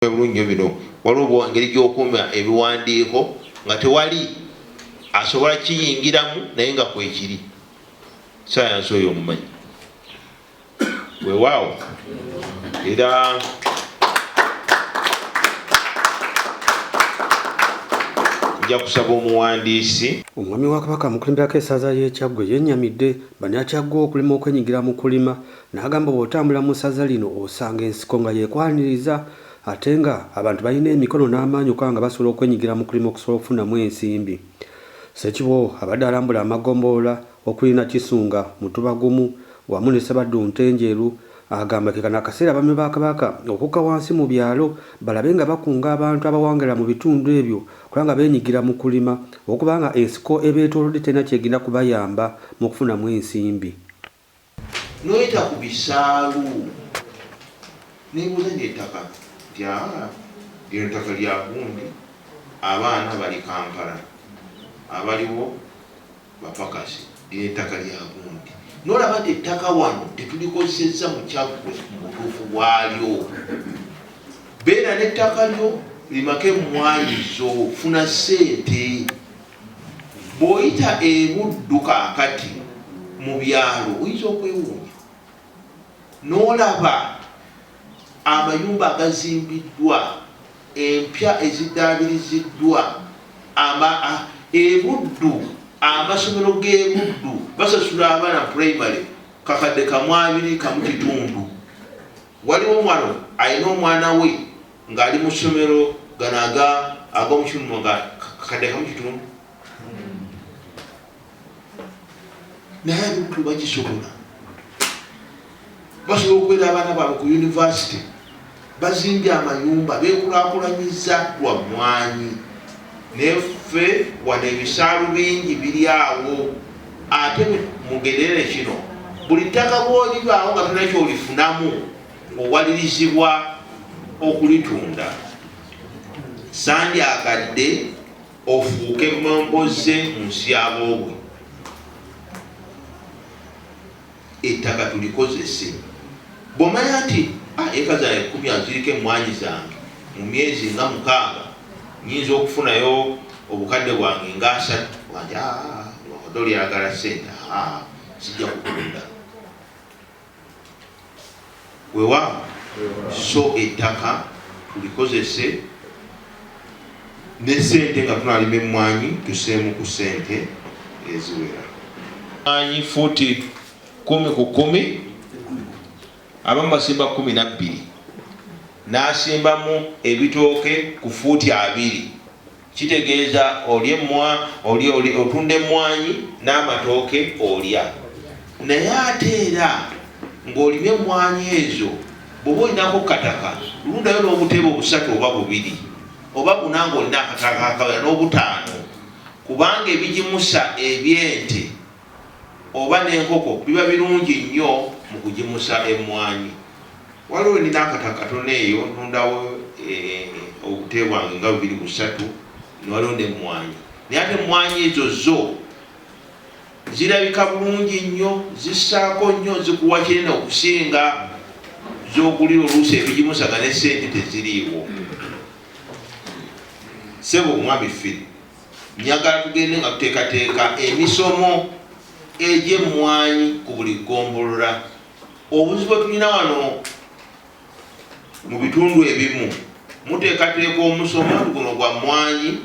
Ebulungi bino waliwo engeri gy'okuuma ebiwandiiko nga tewali asobola kiyingiramu naye nga kwekiri. Sayansi oyo omumanyi weewaawo. Era nja kusaba omuwandiisi. Omwami wa Kabaka mukulemberako essaza ly'e Kyaggwe yennyamidde Bannakyaggwe okulema okwenyigira mu kulima, n'agamba bw'otambula mu ssaza lino osanga ensiko nga yeekwaniriza ate nga abantu balina emikono n'amaanyi okuba nga basobola okwenyigira mu kulima okusobola okufunamu ensimbi. Ssekiboobo abadde alambula amagombolola okuli Nakisunga, Mutuba Gumu wamu ne Ssabaddu Ntenjeru, agamba ke kano akaseera abami ba Kabaka okukka wansi mu byalo balabe nga bakunga abantu abawangalira mu bitundu ebyo kubanga beenyigira mu kulima okuba nga ensiko ebeetoolodde terina kyegenda kubayamba mu kufunamu ensimbi. Noyita ku bisaalu neebuuza n'ettaka nti lino ettaka lya gundi, abaana bali Kampala abaliwo bapakasi, lino ettaka lya gundi. Nolaba nti ettaka wano tetulikozesezza mu Kyaggwe mu butuufu bwalyo. Beera n'ettaka lyo limako emmwanyi zo, funa ssente. Bw'oyita ebuddu kaakati mu byalo oyinza okwewuunya n'olaba amayumba agazimbiddwa, empya eziddaabiriziddwa, ebuddu, amasomero g'ebuddu basasula abaana primary kakadde kamu 2 kamu kitundu. Waliwo wano alina omwana we ng'ali mu ssomero gano ag'omukirumu nga kakadde kamu kitundu, naye ebuddu bagisobola. Basobola okubeera abaana baabwe ku yunivasite, bazimbye amayumba, beekulaakulanyiza lwa mmwanyi. Neffe wano ebisaalu bingi biri awo. Ate mugerere kino, buli ttaka bw'olibaawo nga tolina kyolifunamu owalirizibwa okulitunda. Sandyagadde ofuuke momboze mu nsi y'aboobwe. Ettaka tulikozese. Bw'omanya nti eka zange 10 aziriko emmwanyi zange mu myezi nga 6 nyinza okufunayo obukadde bwange nga 3, wange odo lyagala ssente, sijja kutunda. Weewaawo. So ettaka tulikozese ne ssente nga tunalima emmwanyi tuseemu ku ssente eziwera. Emmwanyi fuuti 10 ku 10, abamu basimba 12, n'asimbamu ebitooke ku fuuti 2. Kitegeeza otunda emmwanyi n'amatooke olya. Naye ate era ng'olima emmwanyi ezo bw'oba olinako kataka, lundayo n'obutebe 3 oba 2 oba 4 ng'olina akataka akawera n'obutaano, kubanga ebigimusa eby'ente oba n'enkoko biba birungi nnyo mu kugimusa emmwanyi. Waliwo nina akataka katono eyo ntundawo obutebe bwange nga 2 ku 3, newaliwo n'emmwanyi. Naye ate emmwanyi ezo zo zirabika bulungi nnyo, zissaako nnyo, zikuwa kinene okusinga z'okulira oluusi ebigimusaga ne ssente teziriiwo. Ssebo omwami ffe njagala tugende nga tuteekateeka emisomo egy'emmwanyi ku buli ggombolola. Obuzibu bwe tulina wano mu bitundu ebimu, muteekateeka omusomo guno gwa mmwanyi,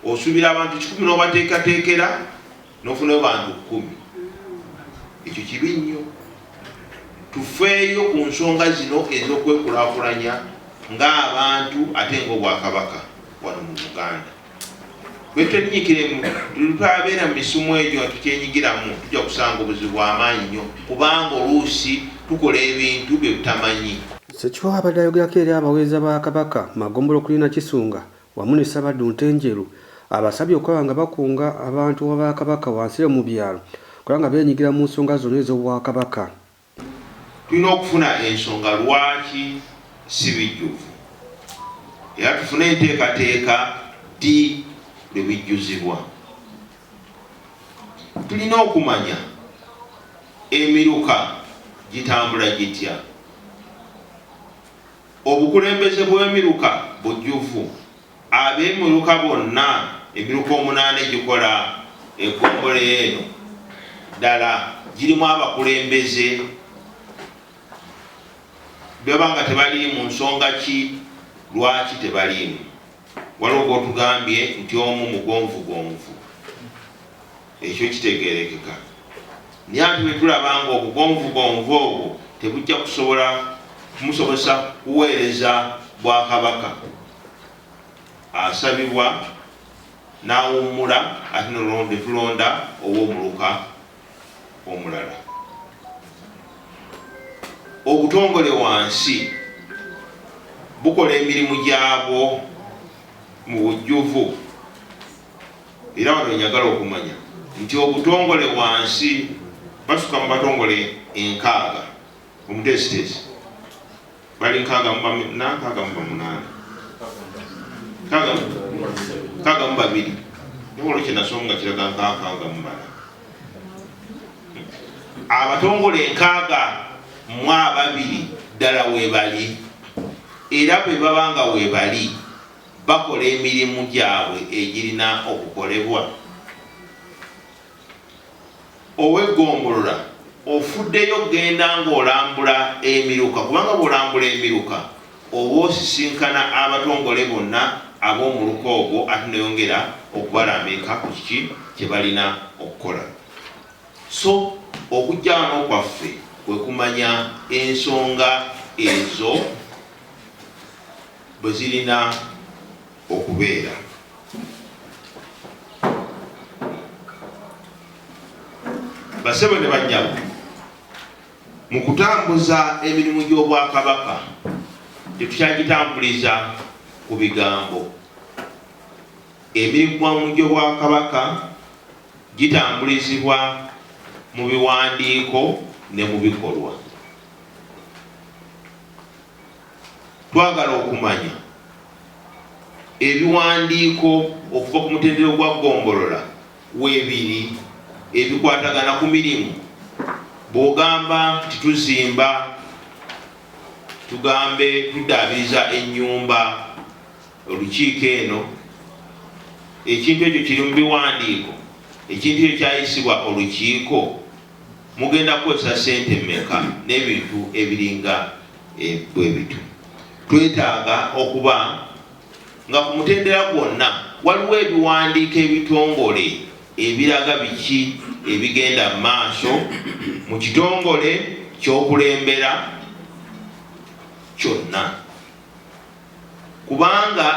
osuubira abantu 10 n'obateekateekera n'ofunayo bantu 10. Ekyo kibi nnyo. Tufeeyo ku nsonga zino ez'okwekulaakulanya ng'abantu ate ng'Obwakabaka wano mu Buganda. Bwe twenyikiremu tutabeera mu misumu egyo nga tukyenyigiramu, tujja kusanga obuzibu amaanyi nnyo kubanga oluusi tukola ebintu bye tutamanyi. Ssekiboobo abadde ayogerako eri abaweereza ba Kabaka Magombolo okuli Nakisunga wamu ne Ssabaddu Ntenjeru, abasabye okuba nga bakunga abantu ba Kabaka wansi mu byalo kubanga beenyigira mu nsonga zonna ez'Obwakabaka. Tulina okufuna ensonga lwaki si bijjuvu, era tufune enteekateeka ddi lwe bijjuzibwa. Tulina okumanya emiruka gitambula gitya. obukulembeze bw'emiruka bujjuvu. Ab'emiruka bonna emiruka 8 gikola eggombolola eno ddala girimu abakulembeze bwebanga tebali mu nsonga ki lwaki tebalimu. Waliwo gwotugambye nti omu mugonvugonvu, ekyo kitegerekeka. Naye ate bwe tulabanga obugonvugonvu obwo tebujja kusobola kumusobozesa kuweereza Bwakabaka, asabibwa n'awummula ate ne tulonda ow'omuluka omulala. Obutongole wansi bukola emirimu gyabwo mu bujjuvu. Era wano njagala okumanya nti obutongole wansi basuka mu batongole 6 omutesitesi bali 6 mu 2 niwolo kyenasonga kiraga 6 mu 4. Abatongole 6 mu 2 ddala webali, era bwe babanga webali bakola emirimu gyabwe egirina okukolebwa. Ow'eggombolola ofuddeyo genda ng'olambula emiruka, kubanga bw'olambula emiruka oba osisinkana abatongole bonna ab'omuluka ogwo ate neyongera okubalambika ku kiki kye balina okukola. So okujja wano kwaffe kwe kumanya ensonga ezo bwe zirina okubeera. Basebo ne banyabo mu kutambuza emirimu gy'Obwakabaka tetukyagitambuliza ku bigambo. Emirimu gy'Obwakabaka gitambulizibwa mu biwandiiko ne mu bikolwa. Twagala okumanya ebiwandiiko okuva ku mutendera gwa ggombolola weebiri ebikwatagana ku mirimu. Bw'ogamba tituzimba, tugambe tudaabiriza ennyumba, olukiiko eno, ekintu ekyo kiri mu biwandiiko, ekintu ekyo kyayisibwa olukiiko, mugenda kukozesa ssente mmeka n'ebintu ebiringa bwe bitu. Twetaaga okuba nga ku mutendera gwonna waliwo ebiwandiiko ebitongole ebiraga biki ebigenda maaso mu kitongole ky'okulembera kyonna. Kubanga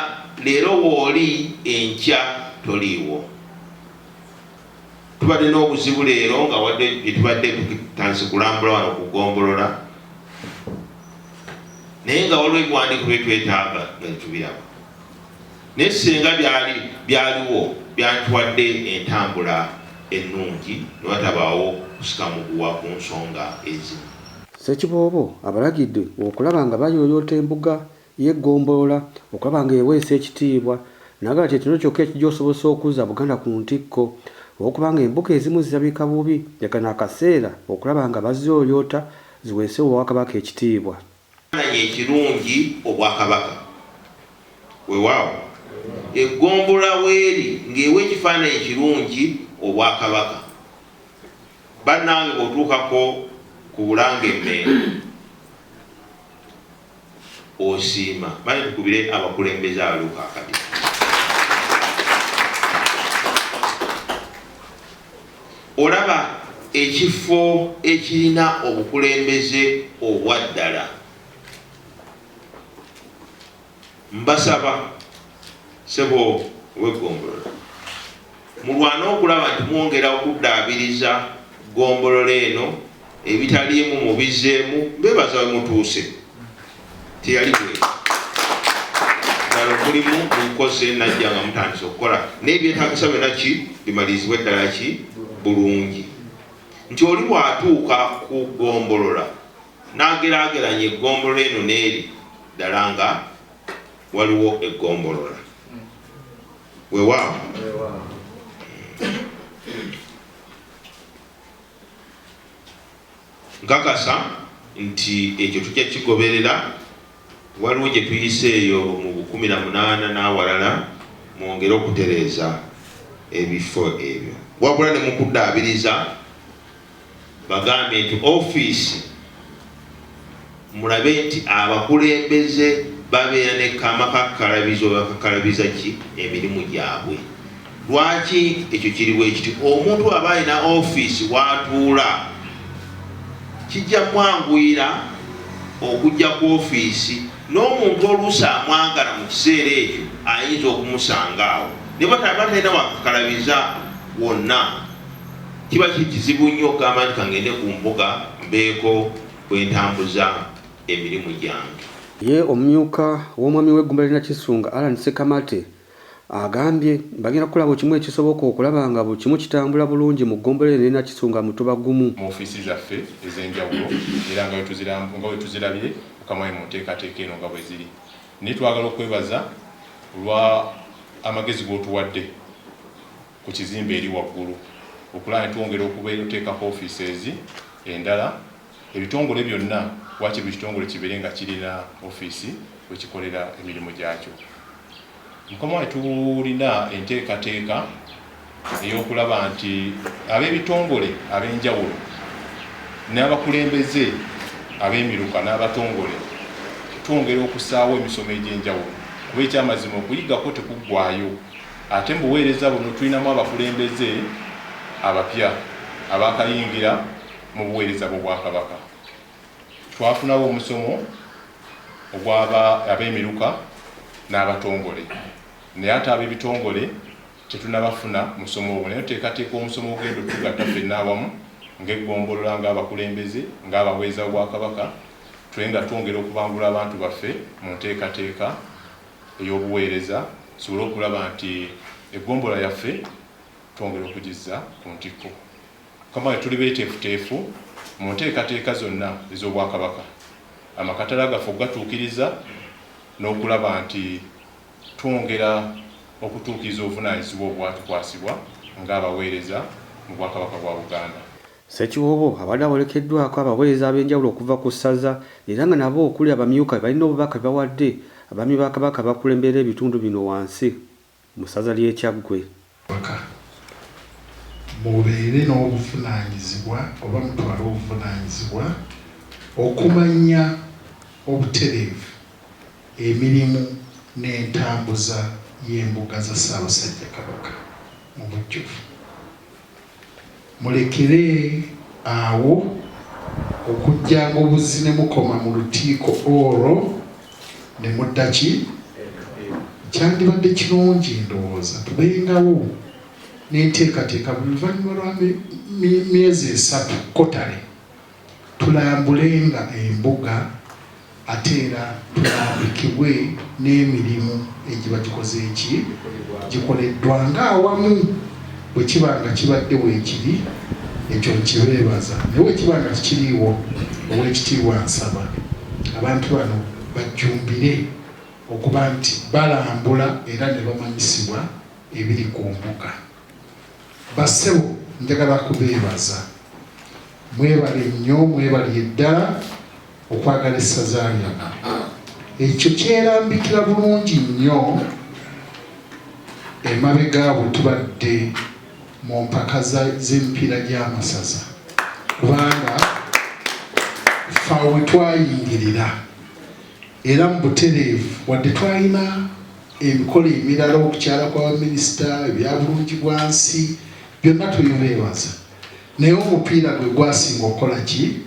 leero wooli enkya toliiwo. Tubadde n'obuzibu leero nga wadde gye tubadde tutandise kulambula wano ku ggombolola, naye nga waliwo ebiwandiiko bye twetaaga nga tubiraba. Naye singa byaliwo byatuwadde entambula ennungi ne watabaawo kusika muguwa ku nsonga ezimu. Ssekiboobo abalagidde okulaba nga bayooyoota embuga y'eggombolola, okulaba nga eweesa ekitiibwa, naga kyekino kyokka ekigyosobozesa okuzza Buganda ku ntikko, okuba nga embuga ezimu zirabika bubi, yakana akaseera okulaba nga baziyooyoota ziweese Obwakabaka ekitiibwa. Ekirungi Obwakabaka weewaawo eggombolola weeri ng'ewa ekifaananyi ekirungi Obwakabaka. Bannange bw'otuukako ku Bulange Mmengo osiima, manye tukubire abakulembeze abaluka akati. Olaba ekifo ekirina obukulembeze obwa ddala. Mbasaba sebo w'eggombolola mulwana okulaba nti mwongera okuddaabiriza ggombolola eno, ebitaliimu mubizeemu. Mbebaza we mutuuse teyali bwe ddala omulimu mukoze najja nga mutandise okukola n'ebyetaagisa byonna ki bimalizibwe ddala ki bulungi. Nti oli bw'atuuka ku ggombolola n'ageraageranya eggombolola eno n'eri ddala nga waliwo eggombolola weewaawo. Nkakasa nti ekyo tujja kigoberera waliwo gye tuyiseeyo mu 18 n'awalala mwongere okutereeza ebifo ebyo. Wabula ne mukuddaabiriza bagambe nti ofiisi mulabe nti abakulembeze babeera ne kamakakalabizo bakakalabiza ki emirimu gyabwe. Lwaki ekyo kiriwo ekiti? Omuntu aba alina ofiisi w'atuula kijja mwanguyira okujja ku ofiisi, n'omuntu oluusi amwagala mu kiseera ekyo ayinza okumusanga awo ne bataba talina wakakalabiza wonna. Kiba kizibu nnyo okugamba nti kangende ku mbuga mbeeko kwentambuza emirimu gyange. Ye omumyuka w'omwami w'eggumba lya Kisunga Alan Sekamate agambye bagenda kukola buli kimu ekisoboka okulaba nga buli kimu kitambula bulungi mu ggombolola eno e Kisunga Mutuba gumu. Mu ofiisi zaffe ez'enjawulo era nga bwe tuzirabye okamayi mu nteekateeka eno nga bwe ziri. Naye twagala okwebaza olwa amagezi g'otuwadde ku kizimbe eri waggulu okulaba ne twongera okubeera oteekako ofiisi endala. Ebitongole byonna wakiri buli kitongole kibeere nga kirina ofiisi wekikolera emirimu gyakyo. Mukama tulina enteekateeka ey'okulaba nti ab'ebitongole ab'enjawulo n'abakulembeze ab'emiruka n'abatongole twongera okusaawo emisomo egy'enjawulo, kuba ekyamazima okuyigako tekuggwaayo. Ate mu buweereza buno tulinamu abakulembeze abapya abaakayingira mu buweereza bw'Obwakabaka. Twafunawo omusomo ogw'aba ab'emiruka n'abatongole, naye ate ab'ebitongole tetunabafuna musomo ogwo. Naye tuteekateeka omusomo ogenda otugatta ffenna awamu ng'eggombolola, ng'abakulembeze, ng'abaweereza b'Obwakabaka, twenga twongera okubangula abantu baffe mu nteekateeka ey'obuweereza, tusobole okulaba nti eggombola yaffe twongera okugizza ku ntikko. Kama tuli beeteefuteefu mu nteekateeka zonna ez'Obwakabaka, amakatala gaffe gatuukiriza n'okulaba nti twongera okutuukiriza obuvunaanyizibwa obwatukwasibwa ng'abaweereza mu Bwakabaka bwa Buganda. Ssekiwoobo abadde awolekeddwako abaweereza ab'enjawulo okuva ku ssaza era nga nabo okuli abamyuka balina obubaka bawadde abaami ba Kabaka bakulembera ebitundu bino wansi mu ssaza ly'e Kyaggwe. Mubeere n'obuvunaanyizibwa oba mutwale obuvunaanyizibwa okumanya obutereevu emirimu n'entambuza y'embuga za Ssaabasajja Kabaka mu bujjuvu. Mulekere awo okujjanga obuzi ne mukoma mu lukiiko olwo ne muddaki. Kyandibadde kirungi ndowooza tubengawo n'enteekateeka buli luvannyuma lwa myezi 3 kotale tulambulenga embuga ate era tulambikibwe n'emirimu egiba gikoze eki gikoleddwanga awamu. Bwe kiba nga kibadde weekiri ekyo nkibeebaza, naye bwe kiba nga kikiriiwo Oweekitiibwa nsaba abantu bano bajjumbire okuba nti balambula era ne bamanyisibwa ebiri ku mbuga. Bassebo njagala kubeebaza, mwebale nnyo, mwebale ddala okwagala essaza lyano. Ekyo kyerambikira bulungi nnyo emabega bwe tubadde mu mpaka z'emipiira gy'amasaza, kubanga faawe twayingirira era mu butereevu wadde twalina emikolo emirala okukyala kw'abaminisita, ebyabulungi bwa nsi, byonna tubibeebaza, naye omupiira gwe gwasinga okukola ki?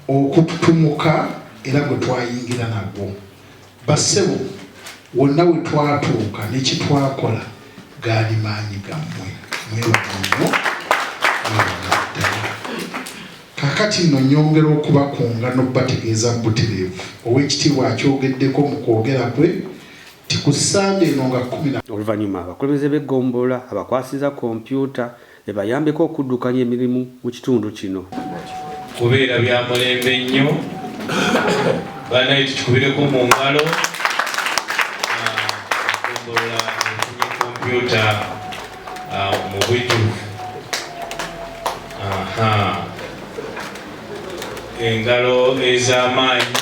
Okututumuka era gwe twayingira nagwo. Bassebo wonna we twatuuka ne kitwakola gaali maanyi gammwe, mwebagano ddala. Kaakati nno nyongera okubakunga n'okubategeeza mu butereevu. Oweekitiibwa akyogeddeko mu kwogera kwe ti ku Ssande eno nga 10. Oluvannyuma abakulembeze b'eggombolola abakwasiza kompyuta ebayambeko okuddukanya emirimu mu kitundu kino. Kubeera bya mulembe nnyo, banaye tukubireko mu ngalo. Eggombolola efunye kompyuta mu bujjuvu. Engalo ez'amaanyi.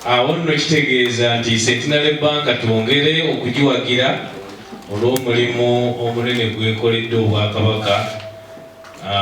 awo nno kitegeeza nti Centenary Bank twongere okugiwagira olw'omulimu omunene gwekoledde Obwakabaka